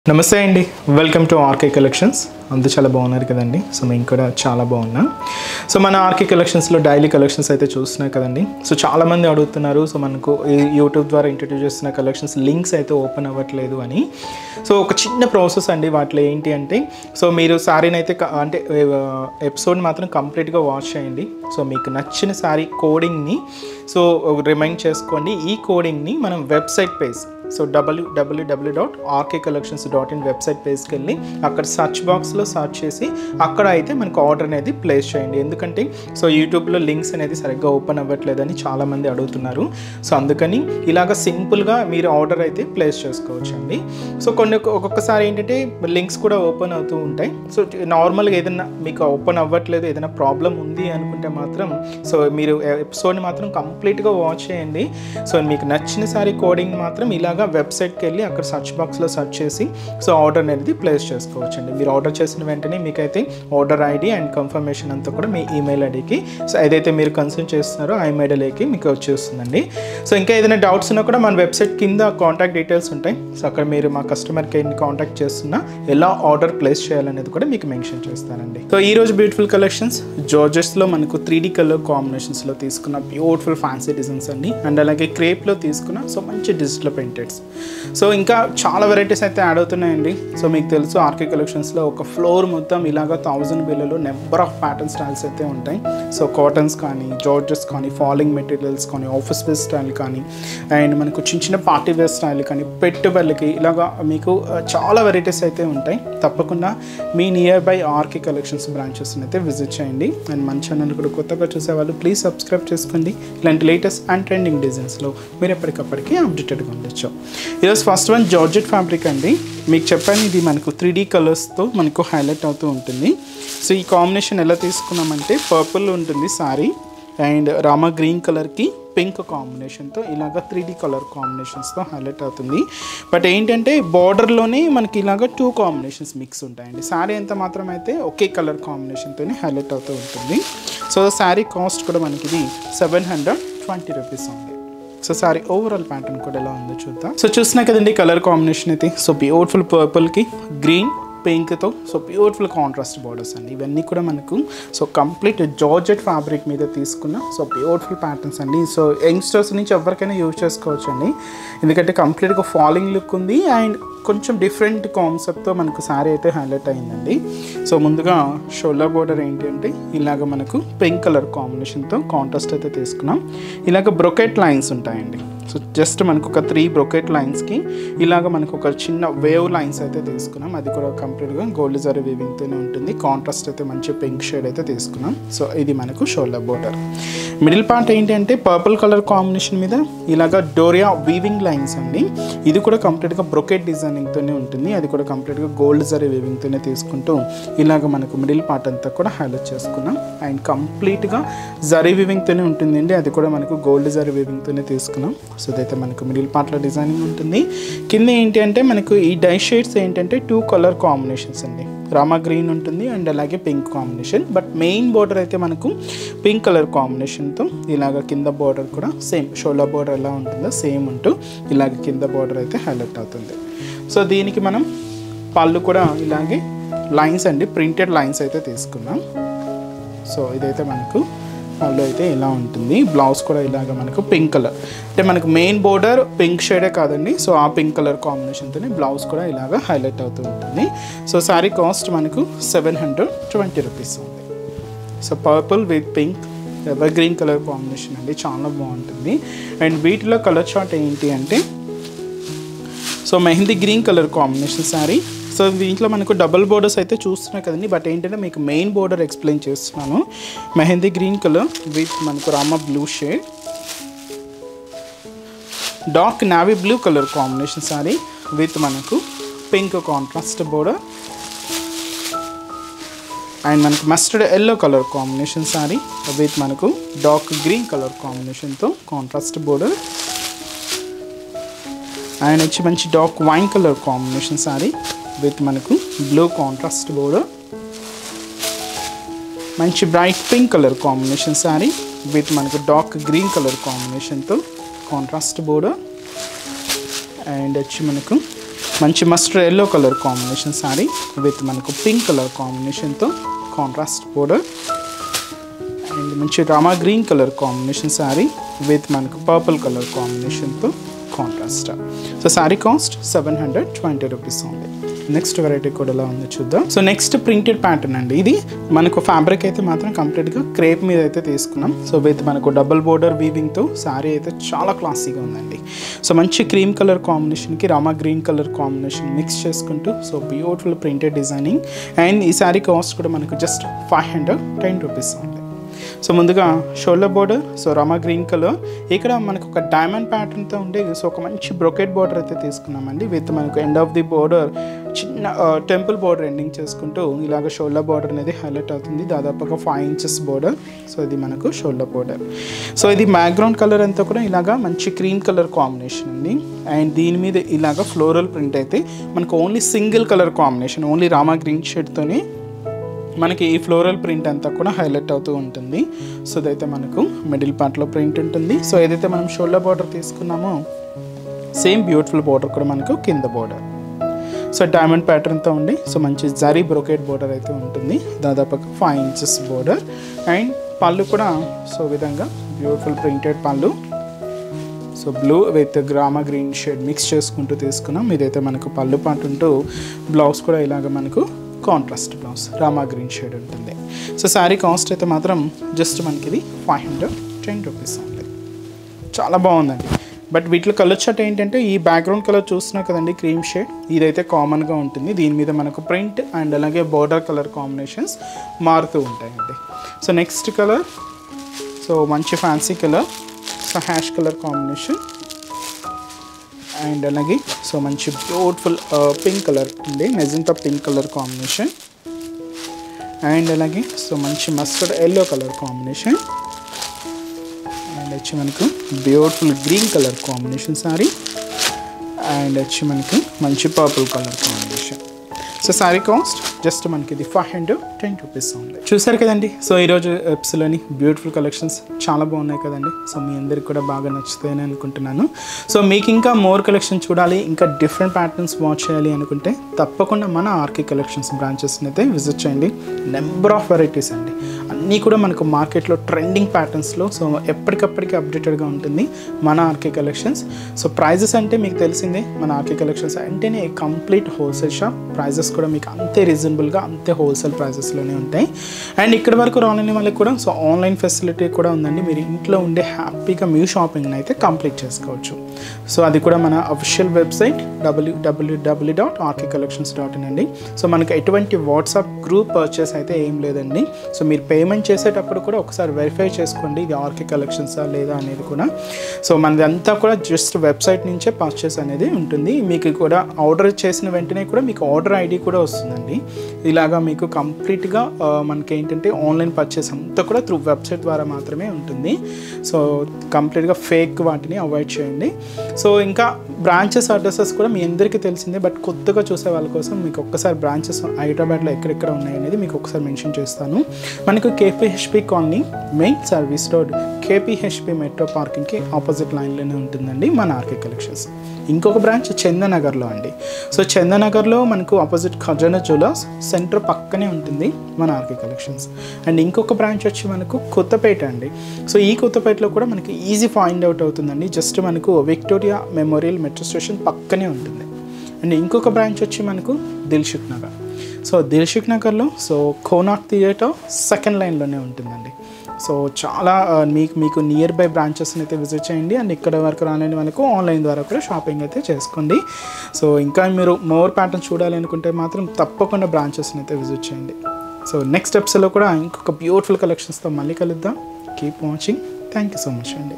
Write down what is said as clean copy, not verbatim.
నమస్తే అండి, welcome to RK collections. అంతా చాలా బాగున్నారు కదండి. సో మేము కూడా చాలా బాగున్నాం. సో మన ఆర్కే కలెక్షన్స్లో డైలీ కలెక్షన్స్ అయితే చూస్తున్నాయి కదండి. సో చాలామంది అడుగుతున్నారు, సో మనకు యూట్యూబ్ ద్వారా ఇంట్రడ్యూస్ చేస్తున్న కలెక్షన్స్ లింక్స్ అయితే ఓపెన్ అవ్వట్లేదు అని. సో ఒక చిన్న ప్రాసెస్ అండి వాటిలో ఏంటి అంటే, సో మీరు శారీని అయితే అంటే ఎపిసోడ్ మాత్రం కంప్లీట్గా వాచ్ చేయండి. సో మీకు నచ్చిన శారీ కోడింగ్ని సో రిమైండ్ చేసుకోండి. ఈ కోడింగ్ని మనం website page, so www.rkcollections.in website పేజ్కి వెళ్ళి అక్కడ సర్చ్ బాక్స్లో సర్చ్ చేసి అక్కడ అయితే మనకు ఆర్డర్ అనేది ప్లేస్ చేయండి. ఎందుకంటే సో యూట్యూబ్లో లింక్స్ అనేది సరిగ్గా ఓపెన్ అవ్వట్లేదని చాలామంది అడుగుతున్నారు. సో అందుకని ఇలాగ సింపుల్గా మీరు ఆర్డర్ అయితే ప్లేస్ చేసుకోవచ్చండి. సో ఒక్కొక్కసారి ఏంటంటే లింక్స్ కూడా ఓపెన్ అవుతూ ఉంటాయి. సో నార్మల్గా ఏదైనా మీకు ఓపెన్ అవ్వట్లేదు, ఏదైనా ప్రాబ్లం ఉంది అనుకుంటే మాత్రం సో మీరు ఎపిసోడ్ని మాత్రం కంప్లీట్గా వాచ్ చేయండి. సో మీకు నచ్చిన సారీ కోడింగ్ మాత్రం ఇలాగ వెబ్సైట్కి వెళ్ళి అక్కడ సర్చ్ బాక్స్లో సర్చ్ చేసి సో ఆర్డర్ అనేది ప్లేస్ చేసుకోవచ్చండి. మీరు ఆర్డర్ చేసిన వెంటనే మీకైతే ఆర్డర్ ఐడి అండ్ కన్ఫర్మేషన్ అంతా కూడా మీ ఈమెయిల్ ఐడికి, సో ఏదైతే మీరు కన్సల్ట్ చేస్తున్నారో ఆ ఈమెయిల్ ఐడికి మీకు వచ్చేస్తుందండి. సో ఇంకా ఏదైనా డౌట్స్ ఉన్నా కూడా మన వెబ్సైట్ కింద కాంటాక్ట్ డీటెయిల్స్ ఉంటాయి. సో అక్కడ మీరు మా కస్టమర్ కేర్ని కాంటాక్ట్ చేస్తున్నా ఎలా ఆర్డర్ ప్లేస్ చేయాలనేది కూడా మీకు మెన్షన్ చేస్తానండి. సో ఈరోజు బ్యూటిఫుల్ కలెక్షన్స్ జార్జెట్స్లో మనకు 3D కలర్ కాంబినేషన్స్లో తీసుకున్న బ్యూటిఫుల్ ఫ్యాన్సీ డిజైన్స్ అండి. అండ్ అలాగే క్రేప్లో తీసుకున్న సో మంచి డిజిటల్ ప్రింటెడ్స్. సో ఇంకా చాలా వెరైటీస్ అయితే యాడ్ అవుతున్నాయండి. సో మీకు తెలుసు ఆర్కే కలెక్షన్స్లో ఒక ఫ్లోర్ మొత్తం ఇలాగ 1000 బిల్లలో నెంబర్ ఆఫ్ ప్యాటర్న్ స్టైల్స్ అయితే ఉంటాయి. సో కాటన్స్ కానీ, జార్జెస్ కానీ, ఫాలింగ్ మెటీరియల్స్ కానీ, ఆఫీస్ వేర్ స్టైల్ కానీ, అండ్ మనకు చిన్న చిన్న పార్టీ వేర్ స్టైల్ కానీ, పెట్టుబడులకి ఇలాగా మీకు చాలా వెరైటీస్ అయితే ఉంటాయి. తప్పకుండా మీ నియర్ బై ఆర్కే కలెక్షన్స్ బ్రాంచెస్ని అయితే విజిట్ చేయండి. అండ్ మన ఛానల్ కూడా కొత్తగా చూసేవాళ్ళు ప్లీజ్ సబ్స్క్రైబ్ చేసుకోండి. ఇలాంటి లేటెస్ట్ అండ్ ట్రెండింగ్ డిజైన్స్లో మీరు ఎప్పటికప్పటికీ అప్డేటెడ్గా ఉండొచ్చు. ఈరోజు ఫస్ట్ వన్ జార్జెట్ ఫ్యాబ్రిక్ అండి. మీకు చెప్పాను ఇది మనకు 3D కలర్స్తో మనకు హైలైట్ అవుతూ ఉంటుంది. సో ఈ కాంబినేషన్ ఎలా తీసుకున్నామంటే పర్పుల్ ఉంటుంది సారీ, అండ్ రామా గ్రీన్ కలర్కి పింక్ కాంబినేషన్తో ఇలాగ 3D కలర్ కాంబినేషన్స్తో హైలైట్ అవుతుంది. బట్ ఏంటంటే బార్డర్లోనే మనకి ఇలాగ 2 కాంబినేషన్స్ మిక్స్ ఉంటాయండి. శారీ ఎంత మాత్రం అయితే ఒకే కలర్ కాంబినేషన్తోనే హైలైట్ అవుతూ ఉంటుంది. సో శారీ కాస్ట్ కూడా మనకి ఇది 720 రూపీస్ ఉంది. సో సారీ ఓవరాల్ ప్యాటర్న్ కూడా ఎలా ఉందో చూద్దాం. సో చూసినా కదండి కలర్ కాంబినేషన్ అయితే. సో బ్యూటిఫుల్ పర్పుల్కి గ్రీన్ పింక్తో సో బ్యూటిఫుల్ కాంట్రాస్ట్ బార్డర్స్ అండి. ఇవన్నీ కూడా మనకు సో కంప్లీట్ జార్జెట్ ఫ్యాబ్రిక్ మీద తీసుకున్న సో బ్యూటిఫుల్ ప్యాటర్న్స్ అండి. సో యంగ్స్టర్స్ నుంచి ఎవరికైనా యూజ్ చేసుకోవచ్చు అండి. ఎందుకంటే కంప్లీట్గా ఫాలింగ్ లుక్ ఉంది అండ్ కొంచెం డిఫరెంట్ కాన్సెప్ట్తో మనకు శారీ అయితే హైలైట్ అయిందండి. సో ముందుగా షోల్డర్ బోర్డర్ ఏంటి అంటే ఇలాగ మనకు పింక్ కలర్ కాంబినేషన్తో కాంట్రాస్ట్ అయితే తీసుకున్నాం. ఇలాగ బ్రొకెట్ లైన్స్ ఉంటాయండి. సో జస్ట్ మనకు ఒక 3 బ్రొకెట్ లైన్స్కి ఇలాగ మనకు ఒక చిన్న వేవ్ లైన్స్ అయితే తీసుకున్నాం. అది కూడా కంప్లీట్గా గోల్డ్ జరీ వీవింగ్తోనే ఉంటుంది. కాంట్రాస్ట్ అయితే మంచి పింక్ షేడ్ అయితే తీసుకున్నాం. సో ఇది మనకు షోల్డర్ బోర్డర్. మిడిల్ పార్ట్ ఏంటి అంటే పర్పుల్ కలర్ కాంబినేషన్ మీద ఇలాగ డోరియా వీవింగ్ లైన్స్ అండి. ఇది కూడా కంప్లీట్గా బ్రొకెట్ డిజైనింగ్తోనే ఉంటుంది. అది కూడా కంప్లీట్గా గోల్డ్ జరీ వీవింగ్తోనే తీసుకుంటూ ఇలాగ మనకు మిడిల్ పార్ట్ అంతా కూడా హైలైట్ చేసుకున్నాం. అండ్ కంప్లీట్గా జరీ వీవింగ్తోనే ఉంటుందండి. అది కూడా మనకు గోల్డ్ జరీ వీవింగ్తోనే తీసుకున్నాం. సో ఇదైతే మనకు మిడిల్ పార్ట్లో డిజైనింగ్ ఉంటుంది. కింద ఏంటి అంటే మనకు ఈ డై షేడ్స్ ఏంటంటే 2 కలర్ కాంబినేషన్స్ అండి. రామా గ్రీన్ ఉంటుంది అండ్ అలాగే pink combination. But main border అయితే మనకు పింక్ కలర్ కాంబినేషన్తో ఇలాగ కింద బోర్డర్ కూడా సేమ్ షోల్డర్ బోర్డర్ ఎలా ఉంటుందో సేమ్ ఉంటూ ఇలాగ కింద బోర్డర్ అయితే హైలైట్ అవుతుంది. సో దీనికి మనం పళ్ళు కూడా ఇలాగే లైన్స్ అండి, ప్రింటెడ్ లైన్స్ అయితే తీసుకున్నాం. సో ఇదైతే మనకు పళ్ళు అయితే ఇలా ఉంటుంది. బ్లౌజ్ కూడా ఇలాగ మనకు పింక్ కలర్ అంటే మనకు మెయిన్ బోర్డర్ పింక్ షేడే కాదండి. సో ఆ పింక్ కలర్ కాంబినేషన్తోనే బ్లౌజ్ కూడా ఇలాగ హైలైట్ అవుతూ ఉంటుంది. సో శారీ కాస్ట్ మనకు 720 రూపీస్ ఉంది. So purple with pink ever green colour combination అండి, చాలా బాగుంటుంది. అండ్ వీటిలో కలర్ చార్ట్ ఏంటి అంటే so mehndi green colour combination sari. So దీంట్లో మనకు డబుల్ బోర్డర్స్ అయితే చూస్తున్నాయి కదండి. బట్ ఏంటంటే మీకు మెయిన్ బోర్డర్ ఎక్స్ప్లెయిన్ చేస్తున్నాను. మెహందీ గ్రీన్ కలర్ విత్ మనకు Rama blue shade, dark navy blue colour combination sari with మనకు పింక్ కాంట్రాస్ట్ బోర్డర్, అండ్ మనకు mustard yellow colour combination sari with మనకు డార్క్ గ్రీన్ కలర్ కాంబినేషన్తో కాంట్రాస్ట్ బోర్డర్, అండ్ వచ్చి మంచి dark wine colour combination sari with మనకు blue contrast border, మంచి bright pink colour combination sari with మనకు dark green colour కాంబినేషన్తో contrast border, and వచ్చి మనకు మంచి mustard yellow colour combination sari with మనకు పింక్ కలర్ కాంబినేషన్తో కాంట్రాస్ట్ బోర్డర్. అండ్ మంచి Rama green colour combination sari with మనకు పర్పుల్ కలర్ కాంబినేషన్తో contrast. So sari cost 720 rupees ఉంది. నెక్స్ట్ వెరైటీ కూడా ఎలా ఉందో చూద్దాం. సో నెక్స్ట్ ప్రింటెడ్ ప్యాటర్న్ అండి. ఇది మనకు ఫ్యాబ్రిక్ అయితే మాత్రం కంప్లీట్గా క్రేప్ మీద అయితే తీసుకున్నాం. సో విత్ మనకు డబుల్ బోర్డర్ వీవింగ్తో శారీ అయితే చాలా క్లాసీగా ఉందండి. సో మంచి క్రీమ్ కలర్ కాంబినేషన్కి Rama green colour combination mix చేసుకుంటూ so beautiful printed designing. And ఈ శారీ కాస్ట్ కూడా మనకు జస్ట్ 510 రూపీస్ ఉంది. సో ముందుగా shoulder border, so Rama green colour, ఇక్కడ మనకు ఒక డైమండ్ ప్యాటర్న్తో ఉండే సో ఒక మంచి బ్రొకెట్ బోర్డర్ అయితే తీసుకున్నామండి. విత్ మనకు ఎండ్ ఆఫ్ ది బోర్డర్ చిన్న టెంపుల్ బోర్డర్ ఎండింగ్ చేసుకుంటూ ఇలాగ షోల్డర్ బోర్డర్ అనేది హైలైట్ అవుతుంది. దాదాపుగా 5 ఇంచెస్ బోర్డర్. సో ఇది మనకు షోల్డర్ బోర్డర్. సో ఇది బ్యాక్గ్రౌండ్ కలర్ అంతా కూడా ఇలాగా మంచి క్రీమ్ కలర్ కాంబినేషన్ అండి. అండ్ దీని మీద ఇలాగ ఫ్లోరల్ ప్రింట్ అయితే మనకు only single colour combination, only Rama green షేడ్తోనే మనకి ఈ ఫ్లోరల్ ప్రింట్ అంతా కూడా హైలైట్ అవుతూ ఉంటుంది. సో ఇదైతే మనకు మిడిల్ పార్ట్లో ప్రింట్ ఉంటుంది. సో ఏదైతే మనం షోల్డర్ బార్డర్ తీసుకున్నామో సేమ్ బ్యూటిఫుల్ బార్డర్ కూడా మనకు కింద బార్డర్. సో డైమండ్ ప్యాటర్న్తో ఉండి సో మంచి జరీ బ్రోకెట్ బార్డర్ అయితే ఉంటుంది. దాదాపుగా 5 ఇంచెస్ బార్డర్. అండ్ పళ్ళు కూడా సో విధంగా బ్యూటిఫుల్ ప్రింటెడ్ పళ్ళు. So blue with Rama green shade mix చేసుకుంటూ తీసుకున్నాం. ఇదైతే మనకు పళ్ళు పాటు ఉంటూ బ్లౌజ్ కూడా ఇలాగ మనకు contrast blouse Rama green shade ఉంటుంది. సో శారీ కాస్ట్ అయితే మాత్రం జస్ట్ మనకి ఇది 510 రూపీస్ ఉంది. చాలా బాగుందండి. బట్ వీటిలో కలర్ చార్ట్ ఏంటంటే ఈ బ్యాక్గ్రౌండ్ కలర్ చూస్తున్నా కదండి క్రీమ్ షేడ్, ఇదైతే కామన్గా ఉంటుంది. దీని మీద మనకు ప్రింట్ అండ్ అలాగే బోర్డర్ కలర్ కాంబినేషన్స్ మారుతూ ఉంటాయండి. సో నెక్స్ట్ కలర్ సో మంచి fancy colour, so ash colour combination. And అలాగే సో మంచి బ్యూటిఫుల్ పింక్ కలర్ ఉంది, magenta pink colour combination. And అలాగే సో మంచి mustard yellow colour combination. And వచ్చి మనకు beautiful green colour combination sorry. And వచ్చి మనకి మంచి purple colour combination. So sari cost just మనకి ఇది 510 రూపీస్ ఉంది. చూసారు కదండి. సో ఈరోజు ఎప్స్లోని బ్యూటిఫుల్ కలెక్షన్స్ చాలా బాగున్నాయి కదండి. సో మీ అందరికి కూడా బాగా నచ్చుతాయని అనుకుంటున్నాను. సో మీకు ఇంకా మోర్ కలెక్షన్ చూడాలి, ఇంకా డిఫరెంట్ ప్యాటర్న్స్ వాచ్ చేయాలి అనుకుంటే తప్పకుండా మన ఆర్కే కలెక్షన్స్ బ్రాంచెస్ని అయితే విజిట్ చేయండి. నెంబర్ ఆఫ్ వెరైటీస్ అండి, అన్నీ కూడా మనకు మార్కెట్లో ట్రెండింగ్ ప్యాటర్న్స్లో సో ఎప్పటికప్పటికి అప్డేటెడ్గా ఉంటుంది మన ఆర్కే కలెక్షన్స్. సో ప్రైజెస్ అంటే మీకు తెలిసిందే, మన ఆర్కే కలెక్షన్స్ అంటేనే కంప్లీట్ హోల్సేల్ షాప్. ప్రైజెస్ కూడా మీకు అంతే రీజనబుల్గా అంతే హోల్సేల్ ప్రైజెస్లోనే ఉంటాయి. అండ్ ఇక్కడ వరకు రాలేని వాళ్ళకి కూడా సో ఆన్లైన్ ఫెసిలిటీ కూడా ఉందండి. మీరు ఇంట్లో ఉండే హ్యాపీగా మీ షాపింగ్ని అయితే కంప్లీట్ చేసుకోవచ్చు. సో అది కూడా మన అఫీషియల్ వెబ్సైట్ www.rkcollections.in అండి. సో మనకు ఎటువంటి వాట్సాప్ గ్రూప్ పర్చేస్ అయితే ఏం లేదండి. సో మీరు పేమెంట్ చేసేటప్పుడు కూడా ఒకసారి వెరిఫై చేసుకోండి ఇది ఆర్కే కలెక్షన్సా లేదా అనేది కూడా. సో మనదంతా కూడా జస్ట్ వెబ్సైట్ నుంచే పర్చేస్ అనేది ఉంటుంది. మీకు కూడా ఆర్డర్ చేసిన వెంటనే కూడా మీకు ఆర్డర్ ఐడి కూడా వస్తుందండి. ఇలాగా మీకు కంప్లీట్గా మనకి ఏంటంటే ఆన్లైన్ పర్చేస్ అంతా కూడా త్రూ వెబ్సైట్ ద్వారా మాత్రమే ఉంటుంది. సో కంప్లీట్గా ఫేక్ వాటిని అవాయిడ్ చేయండి. సో ఇంకా బ్రాంచెస్ అడ్రసెస్ కూడా మీ అందరికీ తెలిసిందే, బట్ కొత్తగా చూసే వాళ్ళ కోసం మీకు ఒక్కసారి బ్రాంచెస్ హైదరాబాద్లో ఎక్కడెక్కడ ఉన్నాయనేది మీకు ఒకసారి మెన్షన్ చేస్తాను. మనకు KPHB colony main service road KPHB metro పార్కింగ్కి ఆపోజిట్ లైన్లోనే ఉంటుందండి మన ఆర్కే కలెక్షన్స్. ఇంకొక బ్రాంచ్ చందనగర్లో అండి. సో చందనగర్లో మనకు ఆపోజిట్ ఖజానా జ్యువెలర్స్ సెంటర్ పక్కనే ఉంటుంది మన ఆర్కే కలెక్షన్స్. అండ్ ఇంకొక బ్రాంచ్ వచ్చి మనకు కొత్తపేట అండి. సో ఈ కొత్తపేటలో కూడా మనకి ఈజీ ఫైండ్ అవుట్ అవుతుందండి. జస్ట్ మనకు విక్టోరియా మెమోరియల్ మెట్రో స్టేషన్ పక్కనే ఉంటుంది. అండ్ ఇంకొక బ్రాంచ్ వచ్చి మనకు దిల్షుక్ నగర్. సో దిల్షుక్ నగర్లో సో కోనాక్ థియేటర్ సెకండ్ లైన్లోనే ఉంటుందండి. సో చాలా మీకు నియర్ బై బ్రాంచెస్ని అయితే విజిట్ చేయండి. అండ్ ఇక్కడ వరకు రాలేని వాళ్ళకు ఆన్లైన్ ద్వారా కూడా షాపింగ్ అయితే చేసుకోండి. సో ఇంకా మీరు మోర్ ప్యాటర్న్ చూడాలి అనుకుంటే మాత్రం తప్పకుండా బ్రాంచెస్ని అయితే విజిట్ చేయండి. సో నెక్స్ట్ ఎపిసోడ్లో కూడా ఇంకొక బ్యూటిఫుల్ కలెక్షన్స్తో మళ్ళీ కలుద్దాం. Keep watching. Thank you so much అండి.